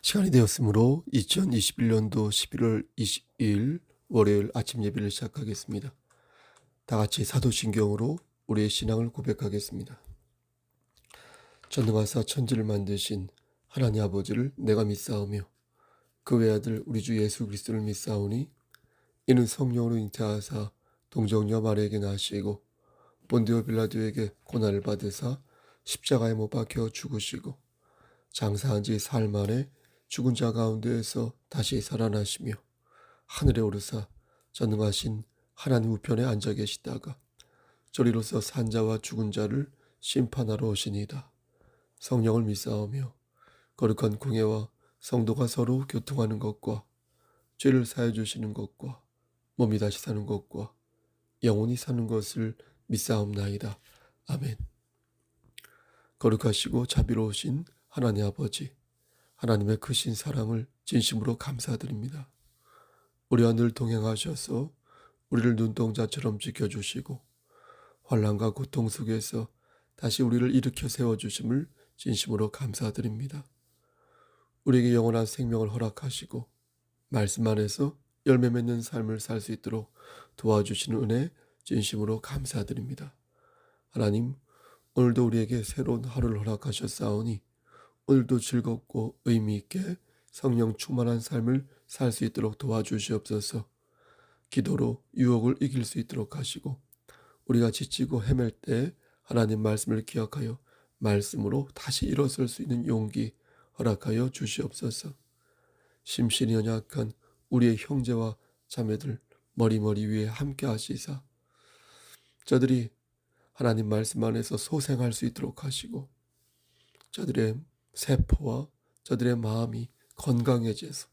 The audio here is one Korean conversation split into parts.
시간이 되었으므로 2021년도 11월 22일 월요일 아침 예배를 시작하겠습니다. 다 같이 사도신경으로 우리의 신앙을 고백하겠습니다. 전능하사 천지를 만드신 하나님 아버지를 내가 믿사오며 그 외아들 우리 주 예수 그리스도를 믿사오니 이는 성령으로 잉태하사 동정녀 마리아에게 나시고 본디오 빌라도에게 고난을 받으사 십자가에 못 박혀 죽으시고 장사한 지 사흘 만에 죽은 자 가운데에서 다시 살아나시며 하늘에 오르사 전능하신 하나님 우편에 앉아 계시다가 저리로서 산자와 죽은 자를 심판하러 오시니이다. 성령을 믿사오며 거룩한 공예와 성도가 서로 교통하는 것과 죄를 사해 주시는 것과 몸이 다시 사는 것과 영원히 사는 것을 믿사옵나이다. 아멘. 거룩하시고 자비로우신 하나님 아버지, 하나님의 크신 사랑을 진심으로 감사드립니다. 우리와 늘 동행하셔서 우리를 눈동자처럼 지켜주시고 환난과 고통 속에서 다시 우리를 일으켜 세워주심을 진심으로 감사드립니다. 우리에게 영원한 생명을 허락하시고 말씀 안에서 열매 맺는 삶을 살 수 있도록 도와주시는 은혜 진심으로 감사드립니다. 하나님, 오늘도 우리에게 새로운 하루를 허락하셨사오니 오늘도 즐겁고 의미 있게 성령 충만한 삶을 살 수 있도록 도와주시옵소서. 기도로 유혹을 이길 수 있도록 하시고 우리가 지치고 헤맬 때 하나님 말씀을 기억하여 말씀으로 다시 일어설 수 있는 용기 허락하여 주시옵소서. 심신이 연약한 우리의 형제와 자매들 머리머리 위에 함께 하시사 저들이 하나님 말씀 안에서 소생할 수 있도록 하시고 저들의 세포와 저들의 마음이 건강해져서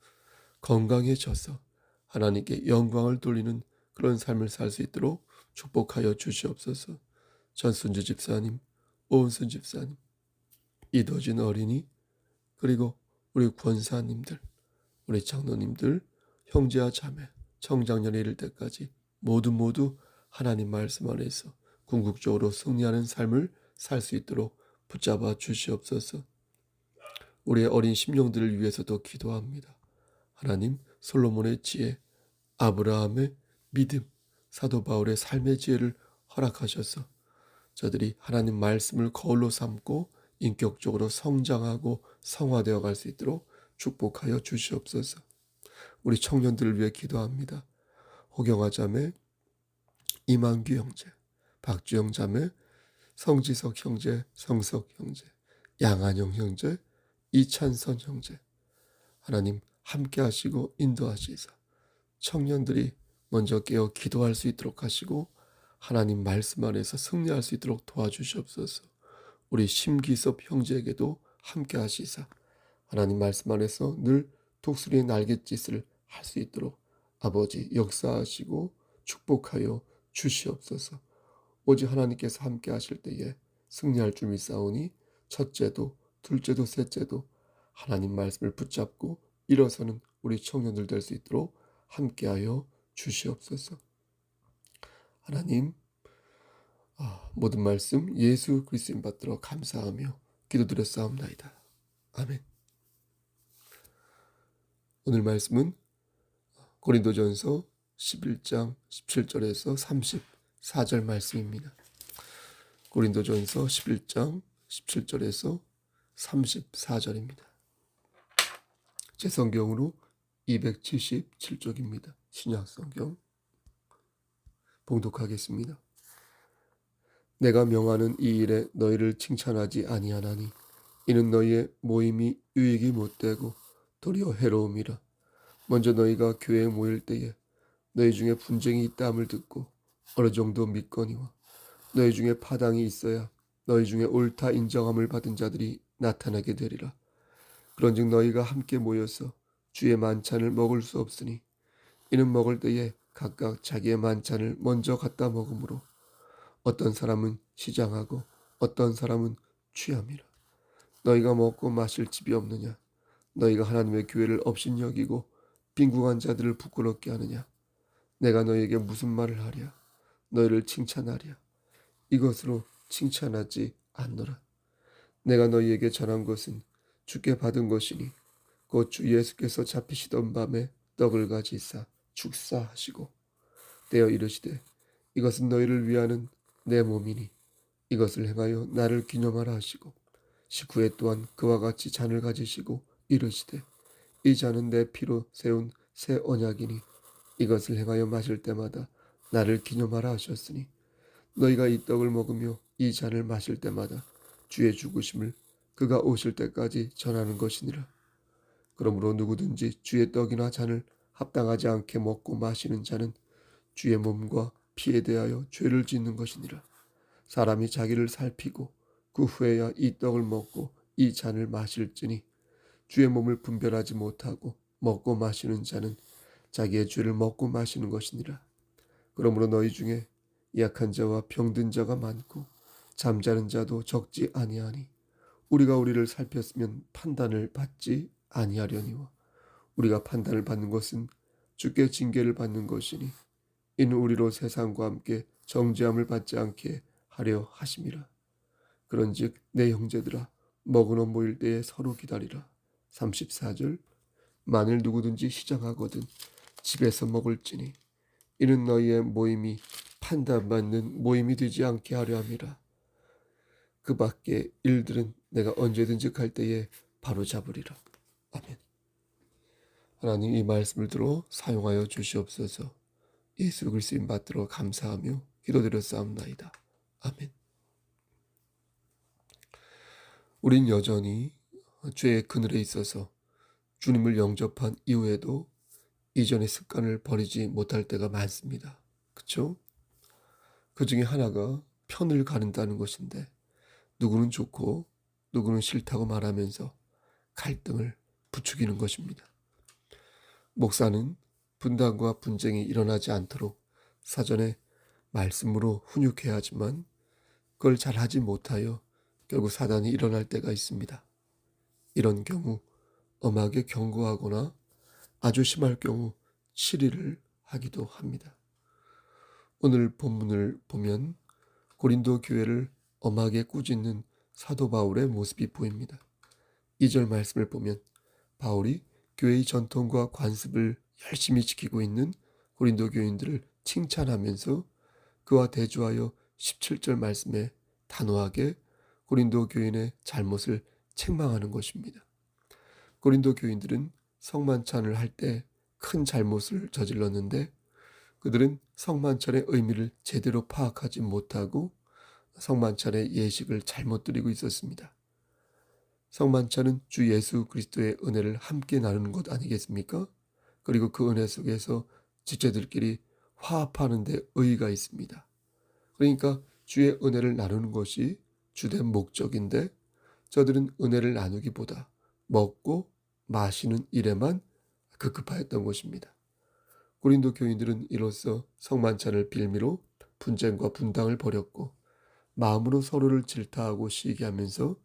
하나님께 영광을 돌리는 그런 삶을 살 수 있도록 축복하여 주시옵소서. 전순주 집사님, 오은순 집사님, 이도진 어린이, 그리고 우리 권사님들, 우리 장로님들, 형제와 자매, 청장년에 이를 때까지 모두 하나님 말씀 안에서 궁극적으로 승리하는 삶을 살 수 있도록 붙잡아 주시옵소서. 우리의 어린 심령들을 위해서도 기도합니다. 하나님, 솔로몬의 지혜, 아브라함의 믿음, 사도 바울의 삶의 지혜를 허락하셔서 저들이 하나님 말씀을 거울로 삼고 인격적으로 성장하고 성화되어 갈 수 있도록 축복하여 주시옵소서. 우리 청년들을 위해 기도합니다. 호경아 자매, 이만규 형제, 박주영 자매, 성지석 형제, 성석 형제, 양한영 형제, 이찬선 형제, 하나님 함께 하시고 인도하시사 청년들이 먼저 깨어 기도할 수 있도록 하시고 하나님 말씀 안에서 승리할 수 있도록 도와주시옵소서. 우리 심기섭 형제에게도 함께 하시사 하나님 말씀 안에서 늘 독수리의 날갯짓을 할 수 있도록 아버지 역사하시고 축복하여 주시옵소서. 오직 하나님께서 함께 하실 때에 승리할 줄 믿사오니 첫째도 둘째도 셋째도 하나님 말씀을 붙잡고 일어서는 우리 청년들 될 수 있도록 함께하여 주시옵소서. 하나님, 모든 말씀 예수 그리스도인 받들어 감사하며 기도드렸사옵나이다. 아멘. 오늘 말씀은 고린도전서 11장 17절에서 34절 말씀입니다. 고린도전서 11장 17절에서 34절입니다. 제 성경으로 277쪽입니다. 신약성경 봉독하겠습니다. 내가 명하는 이 일에 너희를 칭찬하지 아니하나니 이는 너희의 모임이 유익이 못되고 도리어 해로움이라. 먼저 너희가 교회에 모일 때에 너희 중에 분쟁이 있다함을 듣고 어느 정도 믿거니와 너희 중에 파당이 있어야 너희 중에 옳다 인정함을 받은 자들이 나타나게 되리라. 그런즉 너희가 함께 모여서 주의 만찬을 먹을 수 없으니 이는 먹을 때에 각각 자기의 만찬을 먼저 갖다 먹으므로 어떤 사람은 시장하고 어떤 사람은 취함이라. 너희가 먹고 마실 집이 없느냐? 너희가 하나님의 교회를 업신여기고 빈궁한 자들을 부끄럽게 하느냐? 내가 너희에게 무슨 말을 하랴? 너희를 칭찬하랴? 이것으로 칭찬하지 않노라. 내가 너희에게 전한 것은 주께 받은 것이니 곧 주 예수께서 잡히시던 밤에 떡을 가지사 축사하시고 떼어 이르시되 이것은 너희를 위하는 내 몸이니 이것을 행하여 나를 기념하라 하시고 식후에 또한 그와 같이 잔을 가지시고 이르시되 이 잔은 내 피로 세운 새 언약이니 이것을 행하여 마실 때마다 나를 기념하라 하셨으니 너희가 이 떡을 먹으며 이 잔을 마실 때마다 주의 죽으심을 그가 오실 때까지 전하는 것이니라. 그러므로 누구든지 주의 떡이나 잔을 합당하지 않게 먹고 마시는 자는 주의 몸과 피에 대하여 죄를 짓는 것이니라. 사람이 자기를 살피고 그 후에야 이 떡을 먹고 이 잔을 마실지니 주의 몸을 분별하지 못하고 먹고 마시는 자는 자기의 죄를 먹고 마시는 것이니라. 그러므로 너희 중에 약한 자와 병든 자가 많고 잠자는 자도 적지 아니하니 우리가 우리를 살폈으면 판단을 받지 아니하려니와 우리가 판단을 받는 것은 주께 징계를 받는 것이니 이는 우리로 세상과 함께 정죄함을 받지 않게 하려 하심이라. 그런즉 내 형제들아 먹으러 모일 때에 서로 기다리라. 34절 만일 누구든지 시장하거든 집에서 먹을지니 이는 너희의 모임이 판단받는 모임이 되지 않게 하려 함이라. 그 밖의 일들은 내가 언제든지 갈 때에 바로 잡으리라. 아멘. 하나님 이 말씀을 들어 사용하여 주시옵소서. 예수 그리스도인 받들어 감사하며 기도드렸사옵나이다. 아멘. 우린 여전히 죄의 그늘에 있어서 주님을 영접한 이후에도 이전의 습관을 버리지 못할 때가 많습니다. 그렇죠? 그 중에 하나가 편을 가른다는 것인데 누구는 좋고 누구는 싫다고 말하면서 갈등을 부추기는 것입니다. 목사는 분단과 분쟁이 일어나지 않도록 사전에 말씀으로 훈육해야 하지만 그걸 잘하지 못하여 결국 사단이 일어날 때가 있습니다. 이런 경우 엄하게 경고하거나 아주 심할 경우 치리를 하기도 합니다. 오늘 본문을 보면 고린도 교회를 엄하게 꾸짖는 사도 바울의 모습이 보입니다. 2절 말씀을 보면 바울이 교회의 전통과 관습을 열심히 지키고 있는 고린도 교인들을 칭찬하면서 그와 대조하여 17절 말씀에 단호하게 고린도 교인의 잘못을 책망하는 것입니다. 고린도 교인들은 성만찬을 할 때 큰 잘못을 저질렀는데 그들은 성만찬의 의미를 제대로 파악하지 못하고 성만찬의 예식을 잘못 드리고 있었습니다. 성만찬은 주 예수 그리스도의 은혜를 함께 나누는 것 아니겠습니까? 그리고 그 은혜 속에서 지체들끼리 화합하는 데 의의가 있습니다. 그러니까 주의 은혜를 나누는 것이 주된 목적인데 저들은 은혜를 나누기보다 먹고 마시는 일에만 급급하였던 것입니다. 고린도 교인들은 이로써 성만찬을 빌미로 분쟁과 분당을 벌였고 마음으로 서로를 질타하고 시기하면서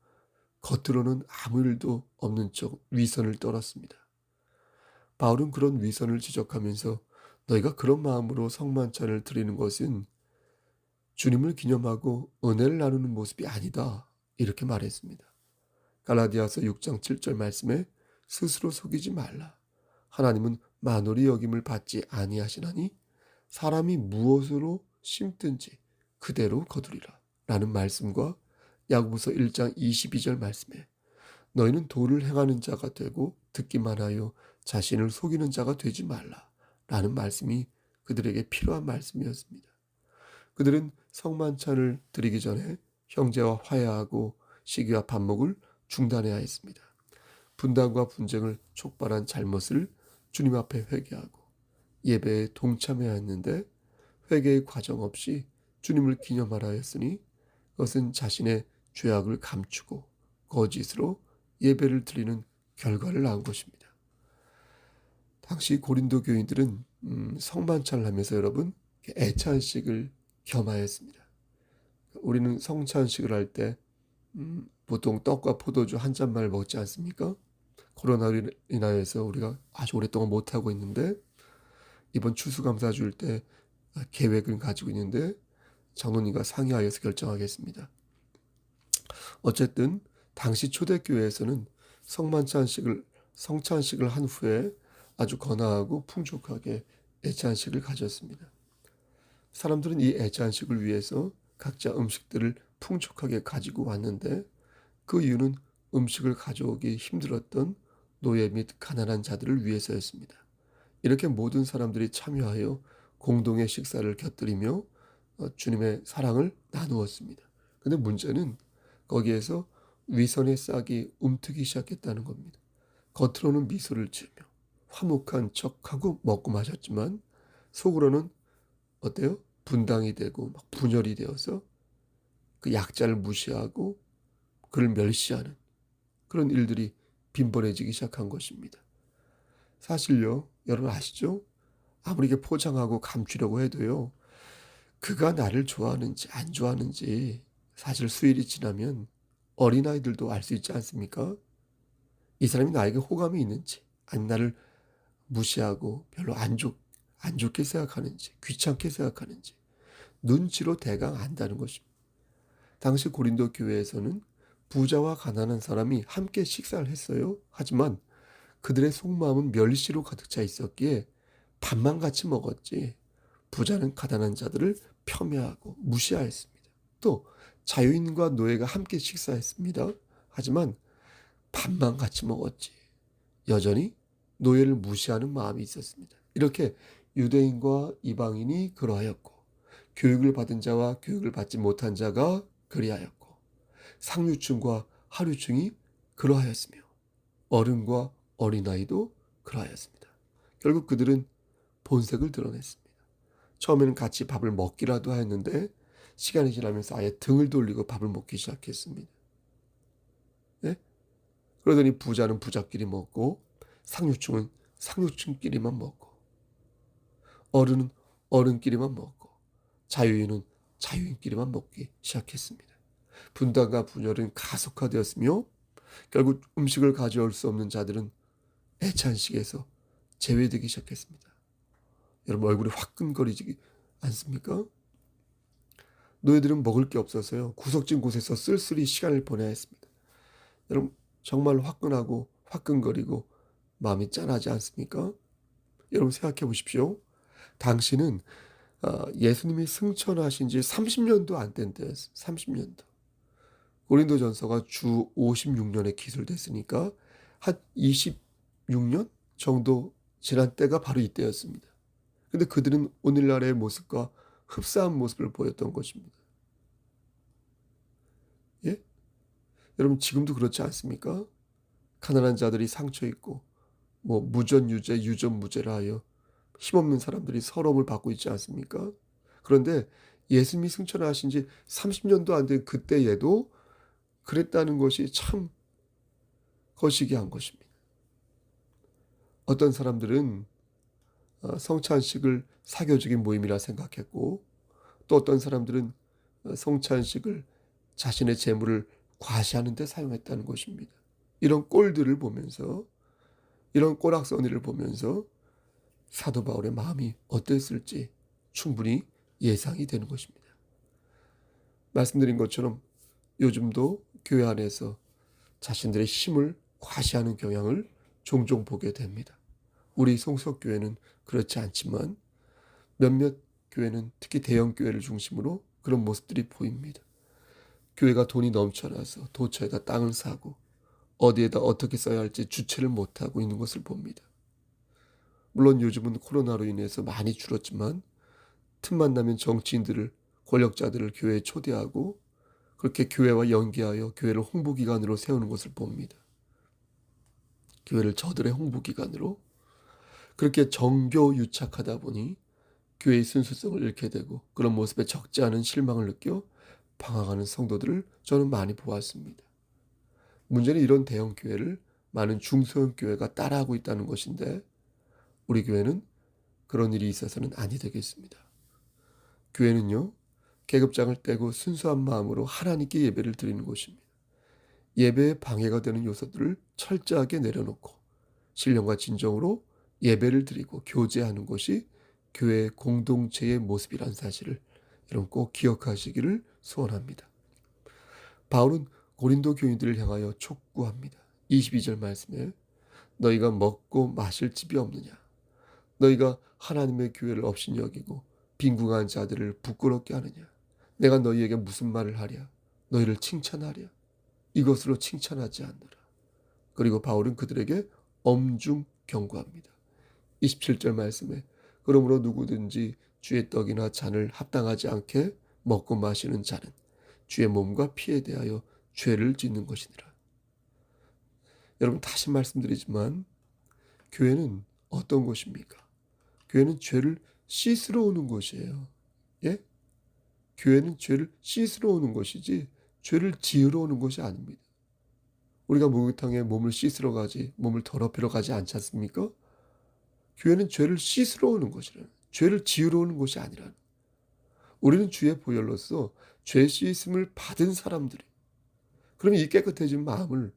겉으로는 아무 일도 없는 척 위선을 떨었습니다. 바울은 그런 위선을 지적하면서 너희가 그런 마음으로 성만찬을 드리는 것은 주님을 기념하고 은혜를 나누는 모습이 아니다. 이렇게 말했습니다. 갈라디아서 6장 7절 말씀에 스스로 속이지 말라. 하나님은 만홀히 여김을 받지 아니하시나니 사람이 무엇으로 심든지 그대로 거두리라. 라는 말씀과 야고보서 1장 22절 말씀에 너희는 도를 행하는 자가 되고 듣기만 하여 자신을 속이는 자가 되지 말라. 라는 말씀이 그들에게 필요한 말씀이었습니다. 그들은 성만찬을 드리기 전에 형제와 화해하고 시기와 반목을 중단해야 했습니다. 분단과 분쟁을 촉발한 잘못을 주님 앞에 회개하고 예배에 동참해야 했는데 회개의 과정 없이 주님을 기념하라 했으니 그것은 자신의 죄악을 감추고 거짓으로 예배를 드리는 결과를 낳은 것입니다. 당시 고린도 교인들은 성만찬을 하면서 여러분 애찬식을 겸하였습니다. 우리는 성찬식을 할 때 보통 떡과 포도주 한 잔만 먹지 않습니까? 코로나로 인하여서 우리가 아주 오랫동안 못하고 있는데 이번 추수감사주일 때 계획을 가지고 있는데 장로님과 상의하여서 결정하겠습니다. 어쨌든 당시 초대교회에서는 성만찬식을 성찬식을 한 후에 아주 거나하고 풍족하게 애찬식을 가졌습니다. 사람들은 이 애찬식을 위해서 각자 음식들을 풍족하게 가지고 왔는데 그 이유는 음식을 가져오기 힘들었던 노예 및 가난한 자들을 위해서였습니다. 이렇게 모든 사람들이 참여하여 공동의 식사를 곁들이며 주님의 사랑을 나누었습니다. 근데 문제는 거기에서 위선의 싹이 움트기 시작했다는 겁니다. 겉으로는 미소를 지으며 화목한 척하고 먹고 마셨지만 속으로는 어때요? 분당이 되고 막 분열이 되어서 그 약자를 무시하고 그를 멸시하는 그런 일들이 빈번해지기 시작한 것입니다. 사실요, 여러분 아시죠? 아무리 이게 포장하고 감추려고 해도요, 그가 나를 좋아하는지 안 좋아하는지 사실 수일이 지나면 어린아이들도 알 수 있지 않습니까? 이 사람이 나에게 호감이 있는지, 아니면 나를 무시하고 별로 안 좋게 생각하는지, 귀찮게 생각하는지, 눈치로 대강 안다는 것입니다. 당시 고린도 교회에서는 부자와 가난한 사람이 함께 식사를 했어요. 하지만 그들의 속마음은 멸시로 가득 차 있었기에 밥만 같이 먹었지 부자는 가난한 자들을 폄훼하고 무시하였습니다. 또 자유인과 노예가 함께 식사했습니다. 하지만 밥만 같이 먹었지 여전히 노예를 무시하는 마음이 있었습니다. 이렇게 유대인과 이방인이 그러하였고 교육을 받은 자와 교육을 받지 못한 자가 그리하였고 상류층과 하류층이 그러하였으며 어른과 어린아이도 그러하였습니다. 결국 그들은 본색을 드러냈습니다. 처음에는 같이 밥을 먹기라도 하였는데 시간이 지나면서 아예 등을 돌리고 밥을 먹기 시작했습니다. 네? 그러더니 부자는 부자끼리 먹고 상류층은 상류층끼리만 먹고 어른은 어른끼리만 먹고 자유인은 자유인끼리만 먹기 시작했습니다. 분단과 분열은 가속화되었으며 결국 음식을 가져올 수 없는 자들은 애찬식에서 제외되기 시작했습니다. 여러분 얼굴이 화끈거리지 않습니까? 노예들은 먹을 게 없어서요. 구석진 곳에서 쓸쓸히 시간을 보내야 했습니다. 여러분 정말 화끈하고 화끈거리고 마음이 짠하지 않습니까? 여러분 생각해 보십시오. 당신은 예수님이 승천하신 지 30년도 안 된 때였어요. 30년도. 고린도전서가 주 56년에 기술됐으니까 한 26년 정도 지난 때가 바로 이때였습니다. 근데 그들은 오늘날의 모습과 흡사한 모습을 보였던 것입니다. 예? 여러분 지금도 그렇지 않습니까? 가난한 자들이 상처 있고 무전유죄, 유전무죄라 하여 힘없는 사람들이 서러움을 받고 있지 않습니까? 그런데 예수님이 승천하신 지 30년도 안 된 그때에도 그랬다는 것이 참 거시기한 것입니다. 어떤 사람들은 성찬식을 사교적인 모임이라 생각했고 또 어떤 사람들은 성찬식을 자신의 재물을 과시하는 데 사용했다는 것입니다. 이런 꼴들을 보면서 이런 꼬락서니를 보면서 사도 바울의 마음이 어땠을지 충분히 예상이 되는 것입니다. 말씀드린 것처럼 요즘도 교회 안에서 자신들의 힘을 과시하는 경향을 종종 보게 됩니다. 우리 송석교회는 그렇지 않지만 몇몇 교회는 특히 대형 교회를 중심으로 그런 모습들이 보입니다. 교회가 돈이 넘쳐나서 도처에다 땅을 사고 어디에다 어떻게 써야 할지 주체를 못하고 있는 것을 봅니다. 물론 요즘은 코로나로 인해서 많이 줄었지만 틈만 나면 정치인들을 권력자들을 교회에 초대하고 그렇게 교회와 연계하여 교회를 홍보기관으로 세우는 것을 봅니다. 교회를 저들의 홍보기관으로 그렇게 정교유착하다 보니 교회의 순수성을 잃게 되고 그런 모습에 적지 않은 실망을 느껴 방황하는 성도들을 저는 많이 보았습니다. 문제는 이런 대형 교회를 많은 중소형 교회가 따라하고 있다는 것인데 우리 교회는 그런 일이 있어서는 아니 되겠습니다. 교회는요, 계급장을 떼고 순수한 마음으로 하나님께 예배를 드리는 곳입니다. 예배에 방해가 되는 요소들을 철저하게 내려놓고 신령과 진정으로 예배를 드리고 교제하는 것이 교회 공동체의 모습이란 사실을 여러분 꼭 기억하시기를 소원합니다. 바울은 고린도 교인들을 향하여 촉구합니다. 22절 말씀에 너희가 먹고 마실 집이 없느냐? 너희가 하나님의 교회를 업신여기고 빈궁한 자들을 부끄럽게 하느냐? 내가 너희에게 무슨 말을 하랴? 너희를 칭찬하랴? 이것으로 칭찬하지 않느라. 그리고 바울은 그들에게 엄중 경고합니다. 27절 말씀에 그러므로 누구든지 주의 떡이나 잔을 합당하지 않게 먹고 마시는 자는 주의 몸과 피에 대하여 죄를 짓는 것이니라. 여러분, 다시 말씀드리지만 교회는 어떤 곳입니까? 교회는 죄를 씻으러 오는 곳이에요. 예? 교회는 죄를 씻으러 오는 것이지 죄를 지으러 오는 것이 아닙니다. 우리가 목욕탕에 몸을 씻으러 가지, 몸을 더럽히러 가지 않지 않습니까? 교회는 죄를 씻으러 오는 것이라, 죄를 지으러 오는 것이 아니라, 우리는 주의 보혈로서 죄 씻음을 받은 사람들이, 그러면 이 깨끗해진 마음을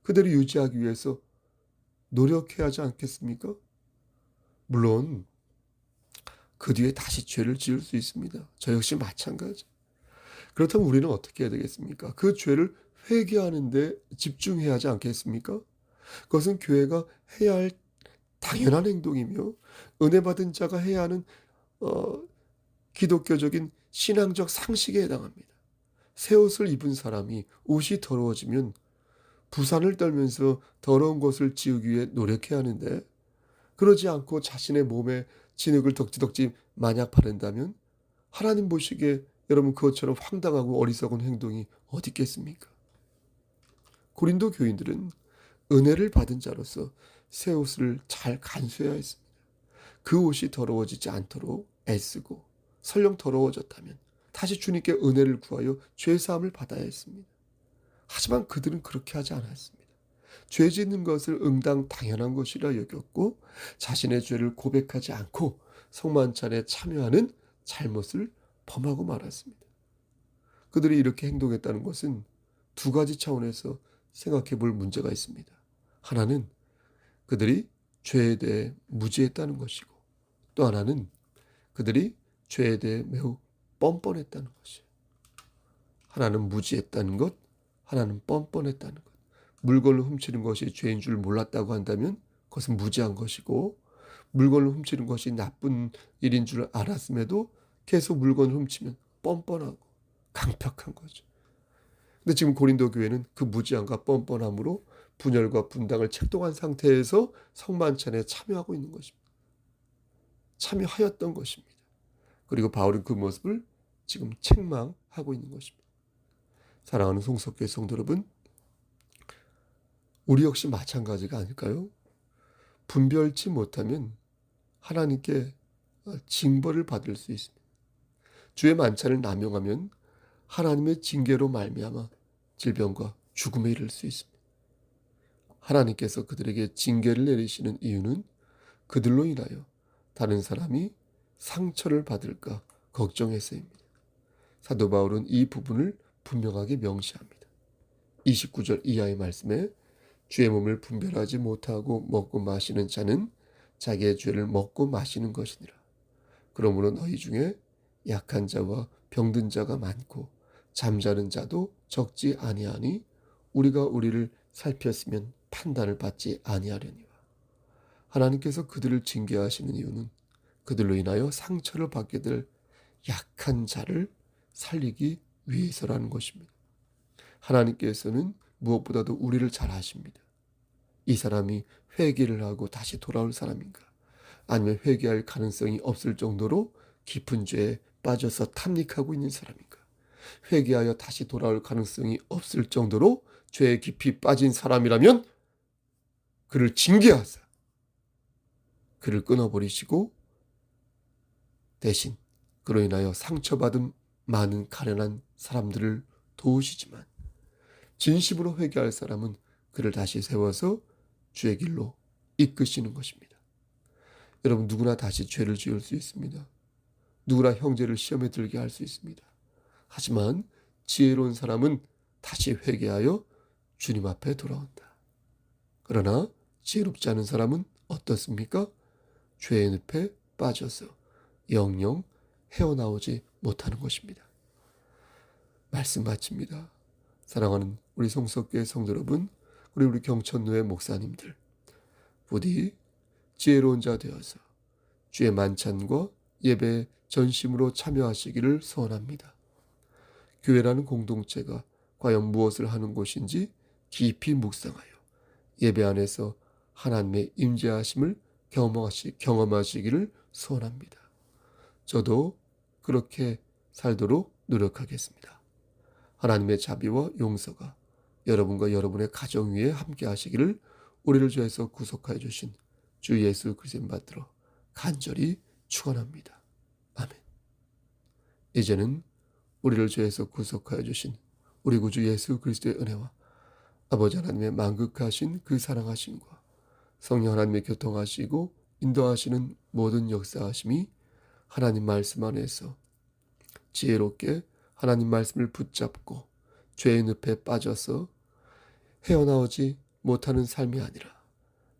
그대로 유지하기 위해서 노력해야 하지 않겠습니까? 물론 그 뒤에 다시 죄를 지을 수 있습니다. 저 역시 마찬가지. 그렇다면 우리는 어떻게 해야 되겠습니까? 그 죄를 회개하는 데 집중해야 하지 않겠습니까? 그것은 교회가 해야 할 당연한 행동이며 은혜 받은 자가 해야 하는 기독교적인 신앙적 상식에 해당합니다. 새 옷을 입은 사람이 옷이 더러워지면 부산을 떨면서 더러운 것을 지우기 위해 노력해야 하는데, 그러지 않고 자신의 몸에 진흙을 덕지덕지 마냥 바른다면 하나님 보시기에 여러분 그것처럼 황당하고 어리석은 행동이 어디 있겠습니까? 고린도 교인들은 은혜를 받은 자로서 새 옷을 잘 간수해야 했습니다. 그 옷이 더러워지지 않도록 애쓰고 설령 더러워졌다면 다시 주님께 은혜를 구하여 죄사함을 받아야 했습니다. 하지만 그들은 그렇게 하지 않았습니다. 죄 짓는 것을 응당 당연한 것이라 여겼고 자신의 죄를 고백하지 않고 성만찬에 참여하는 잘못을 범하고 말았습니다. 그들이 이렇게 행동했다는 것은 두 가지 차원에서 생각해 볼 문제가 있습니다. 하나는 그들이 죄에 대해 무지했다는 것이고, 또 하나는 그들이 죄에 대해 매우 뻔뻔했다는 것이에요. 하나는 무지했다는 것, 하나는 뻔뻔했다는 것. 물건을 훔치는 것이 죄인 줄 몰랐다고 한다면 그것은 무지한 것이고, 물건을 훔치는 것이 나쁜 일인 줄 알았음에도 계속 물건을 훔치면 뻔뻔하고 강팍한 거죠. 근데 지금 고린도 교회는 그 무지함과 뻔뻔함으로 분열과 분당을 책동한 상태에서 성만찬에 참여하고 있는 것입니다. 참여하였던 것입니다. 그리고 바울은 그 모습을 지금 책망하고 있는 것입니다. 사랑하는 송석교회 성도 여러분, 우리 역시 마찬가지가 아닐까요? 분별치 못하면 하나님께 징벌을 받을 수 있습니다. 주의 만찬을 남용하면 하나님의 징계로 말미암아 질병과 죽음에 이를 수 있습니다. 하나님께서 그들에게 징계를 내리시는 이유는 그들로 인하여 다른 사람이 상처를 받을까 걱정해서입니다. 사도 바울은 이 부분을 분명하게 명시합니다. 29절 이하의 말씀에 주의 몸을 분별하지 못하고 먹고 마시는 자는 자기의 죄를 먹고 마시는 것이니라. 그러므로 너희 중에 약한 자와 병든 자가 많고 잠자는 자도 적지 아니하니 우리가 우리를 살폈으면 판단을 받지 아니하려니와. 하나님께서 그들을 징계하시는 이유는 그들로 인하여 상처를 받게 될 약한 자를 살리기 위해서라는 것입니다. 하나님께서는 무엇보다도 우리를 잘 아십니다. 이 사람이 회개를 하고 다시 돌아올 사람인가, 아니면 회개할 가능성이 없을 정도로 깊은 죄에 빠져서 탐닉하고 있는 사람인가, 회개하여 다시 돌아올 가능성이 없을 정도로 죄에 깊이 빠진 사람이라면 그를 징계하사 그를 끊어버리시고 대신 그로 인하여 상처받은 많은 가련한 사람들을 도우시지만, 진심으로 회개할 사람은 그를 다시 세워서 주의 길로 이끄시는 것입니다. 여러분, 누구나 다시 죄를 지을 수 있습니다. 누구나 형제를 시험에 들게 할 수 있습니다. 하지만 지혜로운 사람은 다시 회개하여 주님 앞에 돌아온다. 그러나 지혜롭지 않은 사람은 어떻습니까? 죄의 늪에 빠져서 영영 헤어나오지 못하는 것입니다. 말씀 마칩니다. 사랑하는 우리 송석교회 성도 여러분, 우리 경천노회 목사님들, 부디 지혜로운 자 되어서 주의 만찬과 예배에 전심으로 참여하시기를 소원합니다. 교회라는 공동체가 과연 무엇을 하는 곳인지 깊이 묵상하여 예배 안에서 하나님의 임재하심을 경험하시기를 소원합니다. 저도 그렇게 살도록 노력하겠습니다. 하나님의 자비와 용서가 여러분과 여러분의 가정 위에 함께 하시기를 우리를 죄에서 구속하여 주신 주 예수 그리스도를 받들어 간절히 축원합니다. 아멘. 이제는 우리를 죄에서 구속하여 주신 우리 구주 예수 그리스도의 은혜와 아버지 하나님의 만극하신 그 사랑하심과 성령 하나님의 교통하시고 인도하시는 모든 역사하심이 하나님 말씀 안에서 지혜롭게 하나님 말씀을 붙잡고 죄의 늪에 빠져서 헤어나오지 못하는 삶이 아니라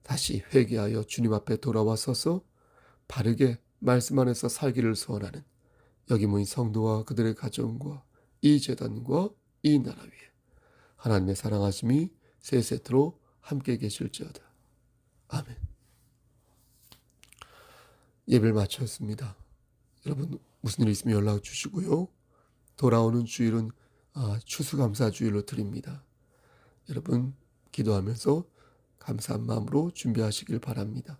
다시 회개하여 주님 앞에 돌아와 서서 바르게 말씀 안에서 살기를 소원하는 여기 모인 성도와 그들의 가정과 이 제단과 이 나라 위에 하나님의 사랑하심이 세 세트로 함께 계실지어다. 아멘. 예배를 마쳤습니다. 여러분 무슨 일 있으면 연락 주시고요. 돌아오는 주일은 추수감사 주일로 드립니다. 여러분 기도하면서 감사한 마음으로 준비하시길 바랍니다.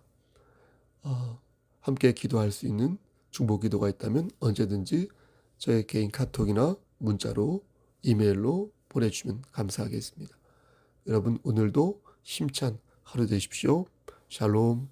함께 기도할 수 있는 중보기도가 있다면 언제든지 저의 개인 카톡이나 문자로 이메일로 보내주시면 감사하겠습니다. 여러분 오늘도 힘찬 하루 되십시오. 샬롬.